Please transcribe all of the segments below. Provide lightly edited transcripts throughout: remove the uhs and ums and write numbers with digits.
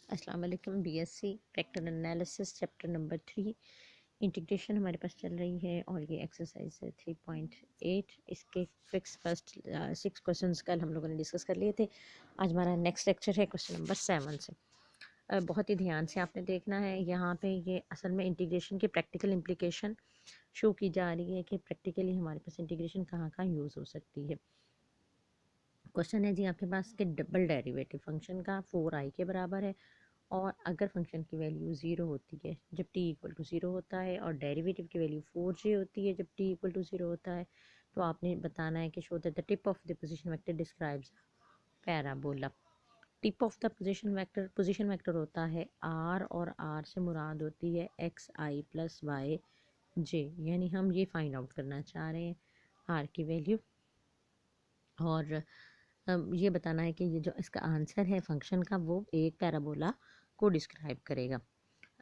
अस्सलाम वालेकुम। BSc vector analysis chapter number 3 integration हमारे पास चल रही है और ये एक्सरसाइज है 3.8। इसके फिक्स फर्स्ट 6 क्वेश्चंस कल हम लोगों ने डिस्कस कर लिए थे। आज हमारा नेक्स्ट लेक्चर है क्वेश्चन नंबर 7 से। बहुत ही ध्यान से आपने देखना है। यहाँ पे ये असल में इंटीग्रेशन की प्रैक्टिकल इम्प्लीकेशन शो की जा रही है कि प्रैक्टिकली हमारे पास इंटीग्रेशन कहाँ कहाँ यूज़ हो सकती है। क्वेश्चन है जी आपके पास कि डबल डेरिवेटिव फंक्शन का 4i के बराबर है और अगर फंक्शन की वैल्यू 0 होती है जब t इक्वल टू 0 होता है और डेरिवेटिव की वैल्यू 4j होती है जब t इक्वल टू 0 होता है, तो आपने बताना है कि show that the tip of the position vector describes parabola. Tip of the position vector होता है r और r से मुराद होती है xi प्लस वाई जे, यानी हम ये फाइंड आउट करना चाह रहे हैं r की वैल्यू और ये बताना है कि ये जो इसका आंसर है फंक्शन का वो एक पैराबोला को डिस्क्राइब करेगा।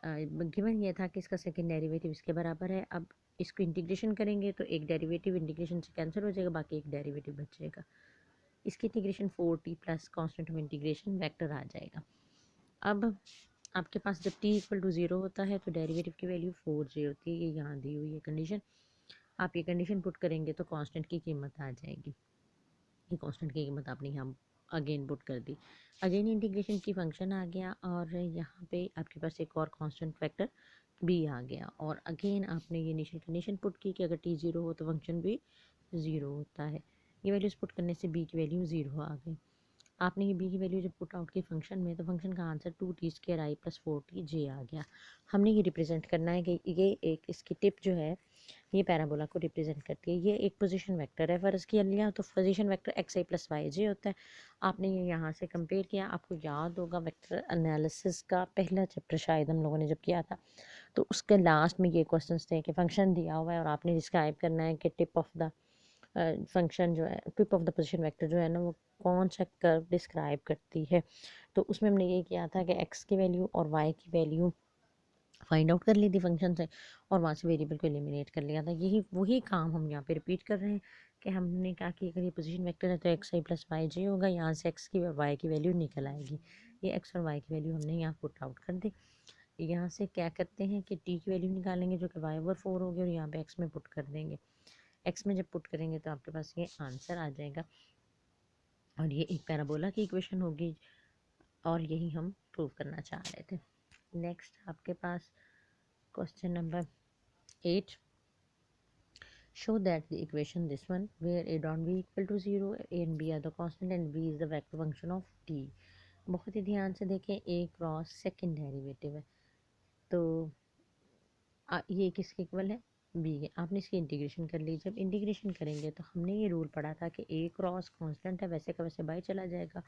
गिवन ये था कि इसका सेकंड डेरिवेटिव इसके बराबर है। अब इसको इंटीग्रेशन करेंगे तो एक डेरिवेटिव इंटीग्रेशन से कैंसिल हो जाएगा, बाकी एक डेरिवेटिव बचेगा। इसकी integration 4t plus constant of integration vector आ जाएगा। अब आपके पास जब t इक्वल टू 0 होता है तो डेरिवेटिव की वैल्यू 4j होती है। ये यहाँ दी हुई है कंडीशन। आप ये कंडीशन पुट करेंगे तो कांस्टेंट की कीमत आ जाएगी। ये कांस्टेंट की कीमत आपने यहाँ अगेन पुट कर दी। अगेन इंटीग्रेशन की फंक्शन आ गया और यहाँ पे आपके पास एक और कांस्टेंट फैक्टर b आ गया और अगेन आपने ये इनिशियल कंडीशन पुट की कि अगर t 0 हो तो फंक्शन भी 0 होता है। ये वैल्यूज पुट करने से b की वैल्यू 0 आ गई। आपने ये b की वैल्यू जब पुट आउट की फंक्शन में तो फंक्शन का आंसर 2t² प्लस 4tj आ गया। हमने ये रिप्रेजेंट करना है कि ये एक इसकी टिप जो है ये पैराबोला को रिप्रेजेंट करती है। ये एक पोजीशन वेक्टर है। फ़र्ज़ किया लिया तो पोजीशन वेक्टर एक्स आई प्लस वाई जे होता है। आपने ये यहाँ से कंपेयर किया। आपको याद होगा वेक्टर एनालिसिस का पहला चैप्टर शायद हम लोगों ने जब किया था तो उसके लास्ट में ये क्वेश्चंस थे कि फंक्शन दिया हुआ है और आपने डिस्क्राइब करना है कि टिप ऑफ द फंक्शन जो है, tip of the position vector जो है ना, वो कौन सा कर्व डिस्क्राइब करती है। तो उसमें हमने ये किया था कि एक्स की वैल्यू और वाई की वैल्यू फाइंड आउट कर ली थी फंक्शन से और वहाँ से वेरिएबल को एलिमिनेट कर लिया था। यही वही काम हम यहाँ पे रिपीट कर रहे हैं कि हमने कहा कि अगर ये पोजीशन वेक्टर है तो एक्स आई प्लस वाई जे होगा। यहाँ से एक्स की और वाई की वैल्यू निकल आएगी। ये एक्स और वाई की वैल्यू हमने यहाँ पुट आउट कर दी। यहाँ से क्या करते हैं कि टी की वैल्यू निकालेंगे जो कि वाई ओवर 4 होगी और यहाँ पे एक्स में पुट कर देंगे। एक्स में जब पुट करेंगे तो आपके पास ये आंसर आ जाएगा और ये एक पैराबोला की इक्वेशन होगी और यही हम प्रूव करना चाह रहे थे। नेक्स्ट आपके पास question number 8. Show that the equation this one where a dot b equal to 0, a and b are the constant and b is the vector function of t. बहुत ही ध्यान से देखें, a क्रॉस सेकंड डेरिवेटिव है तो ये किसके equal है, b के। आपने इसकी इंटीग्रेशन कर ली। जब इंटीग्रेशन करेंगे तो हमने ये रूल पढ़ा था कि a क्रॉस कांस्टेंट है, वैसे का वैसे बाई चला जाएगा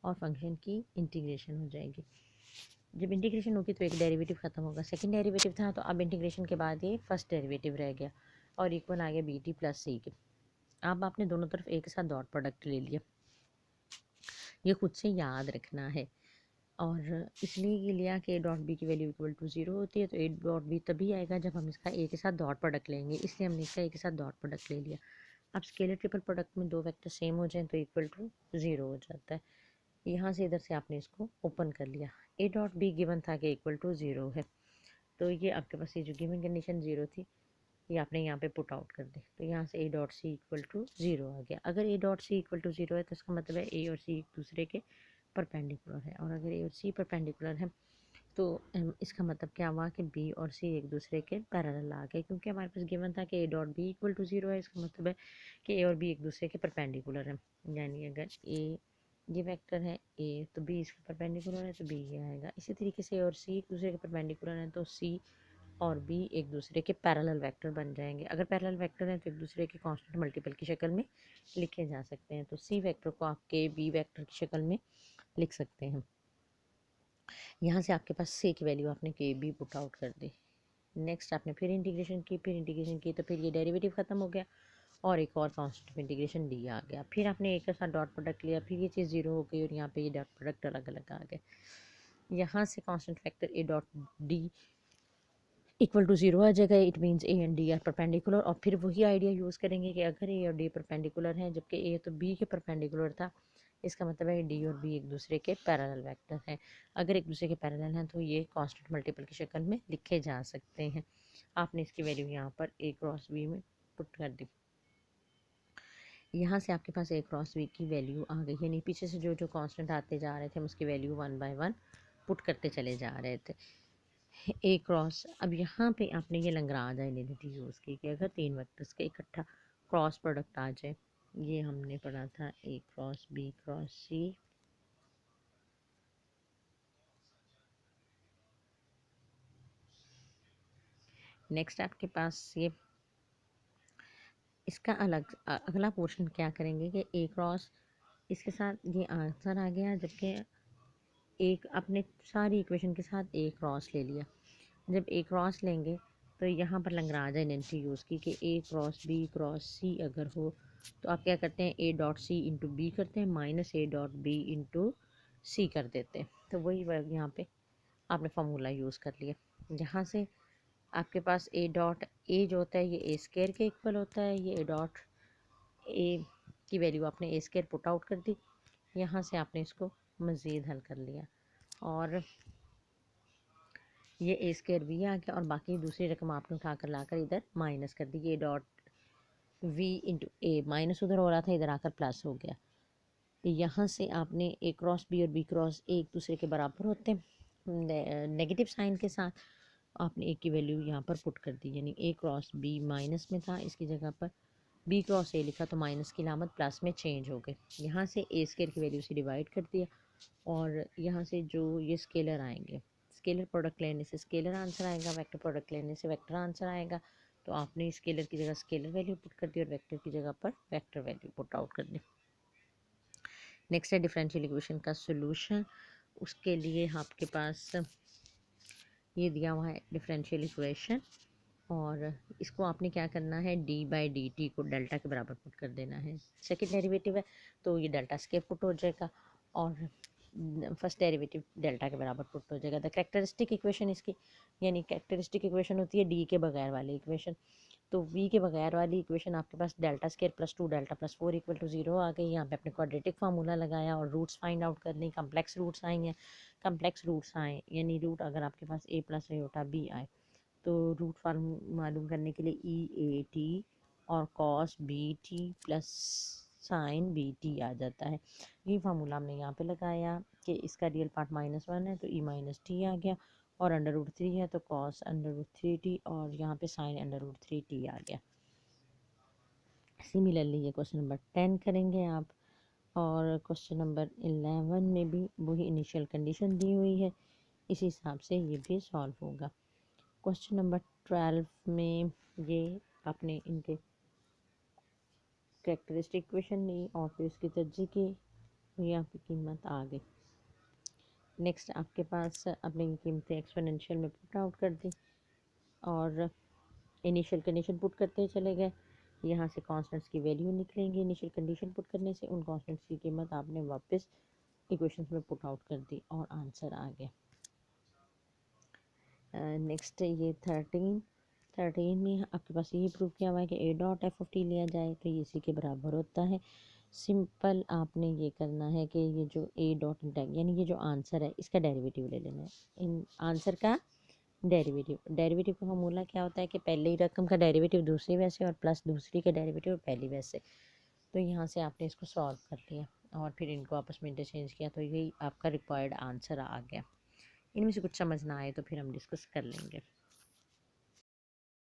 और फंक्शन की इंटीग्रेशन हो जाएगी। जब इंटीग्रेशन होगी तो एक डेरिवेटिव ख़त्म होगा। सेकंड डेरिवेटिव था तो अब इंटीग्रेशन के बाद ये फर्स्ट डेरिवेटिव रह गया और इक्वल आ गया बी टी प्लस सी के। अब आपने दोनों तरफ एक साथ डॉट प्रोडक्ट ले लिया। ये खुद से याद रखना है और इसलिए ये लिया कि ए डॉट बी की वैल्यू इक्वल टू 0 होती है तो ए डॉट बी तभी आएगा जब हम इसका ए के साथ डॉट प्रोडक्ट लेंगे, इसलिए हमने इसका ए के साथ डॉट प्रोडक्ट ले लिया। अब स्केलर ट्रिपल प्रोडक्ट में दो वेक्टर सेम हो जाएं तो इक्वल टू 0 हो जाता है। यहाँ से इधर से आपने इसको ओपन कर लिया। ए डॉट बी गिवन था कि इक्वल टू 0 है तो ये आपके पास ये जो गिवन कंडीशन 0 थी ये आपने यहाँ पे पुट आउट कर दी। तो यहाँ से A dot C equal to 0 आ गया। अगर A dot C equal to 0 है तो इसका मतलब है ए और सी एक दूसरे के परपेंडिकुलर है और अगर ए और सी परपेंडिकुलर है तो इसका मतलब क्या हुआ कि बी और सी एक दूसरे के पैरेलल आ गए, क्योंकि हमारे पास गिवन था कि A dot B equal to 0 है। इसका मतलब है कि ए और बी एक दूसरे के परपेंडिकुलर है, यानी अगर ए ये वेक्टर है ए तो बी इसके परपेंडिकुलर है तो बी ये आएगा। इसी तरीके से ए और सी एक दूसरे के परपेंडिकुलर हैं तो सी और बी एक दूसरे के पैरेलल वेक्टर बन जाएंगे। अगर पैरेलल वेक्टर हैं तो एक दूसरे के कांस्टेंट मल्टीपल की शक्ल में लिखे जा सकते हैं। तो सी वेक्टर को आप के बी वेक्टर की शक्ल में लिख सकते हैं। यहाँ से आपके पास सी की वैल्यू आपने के बी पुट आउट कर दी। नेक्स्ट आपने फिर इंटीग्रेशन की तो फिर ये डेरिवेटिव ख़त्म हो गया और एक और कांस्टेंट इंटीग्रेशन डी आ गया। फिर आपने एक के साथ डॉट प्रोडक्ट लिया, फिर ये चीज़ 0 हो गई और यहाँ पे ये डॉट प्रोडक्ट अलग अलग आ गए। यहाँ से constant factor A dot D equal to 0 आ जाएगा। It means A and D are perpendicular और फिर वही आइडिया यूज़ करेंगे कि अगर ए और डी परपेंडिकुलर हैं जबकि ए तो बी के परपेंडिकुलर था, इसका मतलब है डी और बी एक दूसरे के पैरेलल वेक्टर हैं। अगर एक दूसरे के पैरेलल हैं तो ये कांस्टेंट मल्टीपल की शक्ल में लिखे जा सकते हैं। आपने इसकी वैल्यू यहाँ पर ए क्रॉस बी में पुट कर दी। यहाँ से आपके पास ए क्रॉस बी की वैल्यू आ गई, यानी पीछे से जो जो कांस्टेंट आते जा रहे थे हम उसकी वैल्यू 1 बाय 1 पुट करते चले जा रहे थे। ए क्रॉस, अब यहाँ पे आपने ये लैग्रांज आइडेंटिटी यूज़ की कि अगर तीन वेक्टर्स का इकट्ठा क्रॉस प्रोडक्ट आ जाए, ये हमने पढ़ा था ए क्रॉस बी क्रॉस सी, नेक्स्ट आपके पास ये इसका अलग अगला पोर्शन क्या करेंगे कि ए क्रॉस, इसके साथ ये आंसर आ गया, जबकि एक अपने सारी इक्वेशन के साथ ए क्रॉस ले लिया। जब ए क्रॉस लेंगे तो यहाँ पर लैग्रांज आइडेंटिटी यूज़ की कि A cross B cross C अगर हो तो आप क्या करते हैं, A dot C into B करते हैं minus A dot B into C कर देते हैं। तो वही यहाँ पे आपने फार्मूला यूज़ कर लिया। यहाँ से आपके पास ए डॉट ए जो होता है ये ए स्क्वायर के इक्वल होता है, ये ए डॉट ए की वैल्यू आपने ए स्क्वायर पुट आउट कर दी। यहाँ से आपने इसको मज़ीद हल कर लिया और ये ए स्क्वायर बी आ गया और बाकी दूसरी रकम आपने उठाकर लाकर इधर माइनस कर दी। ये dot V into A minus उधर हो रहा था, इधर आकर प्लस हो गया। यहाँ से आपने ए क्रॉस बी और बी क्रॉस ए एक दूसरे के बराबर होते हैं नेगेटिव साइन के साथ, आपने ए की वैल्यू यहाँ पर पुट कर दी, यानी ए क्रॉस बी माइनस में था, इसकी जगह पर बी क्रॉस ए लिखा तो माइनस की लामत प्लस में चेंज हो गई। यहाँ से ए स्क्वायर की वैल्यू से डिवाइड कर दिया और यहाँ से जो ये स्केलर आएंगे, स्केलर प्रोडक्ट लेने से स्केलर आंसर आएगा, वेक्टर प्रोडक्ट लेने से वेक्टर आंसर आएगा। तो आपने स्केलर की जगह स्केलर वैल्यू पुट कर दी और वेक्टर की जगह पर वेक्टर वैल्यू पुट आउट कर दी। नेक्स्ट है डिफरेंशियल इक्वेशन का सोल्यूशन। उसके लिए आपके पास ये दिया हुआ है डिफरेंशियल इक्वेशन और इसको आपने क्या करना है, डी बाई डी टी को डेल्टा के बराबर पुट कर देना है। सेकंड डेरिवेटिव है तो ये डेल्टा स्केयर पुट हो जाएगा और फर्स्ट डेरिवेटिव डेल्टा के बराबर पुट हो जाएगा। द कैरेक्टरिस्टिक इक्वेशन इसकी, यानी कैरेक्टरिस्टिक इक्वेशन होती है डी के बगैर वाली इक्वेशन, तो वी के बगैर वाली इक्वेशन आपके पास delta square plus 2 delta plus 4 equal to 0 आ गई। यहाँ पे आपने क्वाड्रेटिक फार्मूला लगाया और रूट्स फाइंड आउट कर ली, कम्प्लेक्स रूट्स आई हैं, कम्प्लेक्स रूट्स आए यानी रूट अगर आपके पास ए प्लस आयोटा बी आए तो रूट फार्म मालूम करने के लिए ई ए टी और cos B T plus sine B T आ जाता है। ये फार्मूला हमने यहाँ पे लगाया कि इसका रियल पार्ट -1 है तो ई माइनस टी आ गया और √3 है तो कॉस √3t और यहाँ पे साइन √3t आ गया। सिमिलरली ये क्वेश्चन नंबर 10 करेंगे आप और क्वेश्चन नंबर 11 में भी वही इनिशियल कंडीशन दी हुई है, इसी हिसाब से ये भी सॉल्व होगा। क्वेश्चन नंबर 12 में ये आपने इनके कैरेक्टरिस्टिक इक्वेशन ली और फिर इसकी तरजीह की, ये आपकी कीमत आ गई। नेक्स्ट आपके पास अपनी कीमतें एक्सपोनेंशियल में पुट आउट कर दी और इनिशियल कंडीशन पुट करते चले गए। यहाँ से कांस्टेंट्स की वैल्यू निकलेंगी, इनिशियल कंडीशन पुट करने से उन कांस्टेंट्स की कीमत आपने वापस इक्वेशंस में पुट आउट कर दी और आंसर आ गया। नेक्स्ट ये 13 में आपके पास ये प्रूव किया हुआ है कि A dot F of T लिया जाए तो ये इसी के बराबर होता है। सिंपल आपने ये करना है कि ये जो ए डॉट यानी ये जो आंसर है इसका डेरिवेटिव ले लेना है, इन आंसर का डेरिवेटिव का फॉर्मूला क्या होता है कि पहली रकम का डेरिवेटिव दूसरी वैसे और प्लस दूसरी का डेरिवेटिव पहली वैसे। तो यहाँ से आपने इसको सॉल्व कर लिया और फिर इनको आपस में इंटरचेंज किया तो यही आपका रिक्वायर्ड आंसर आ गया। इनमें से कुछ समझ ना आए तो फिर हम डिस्कस कर लेंगे।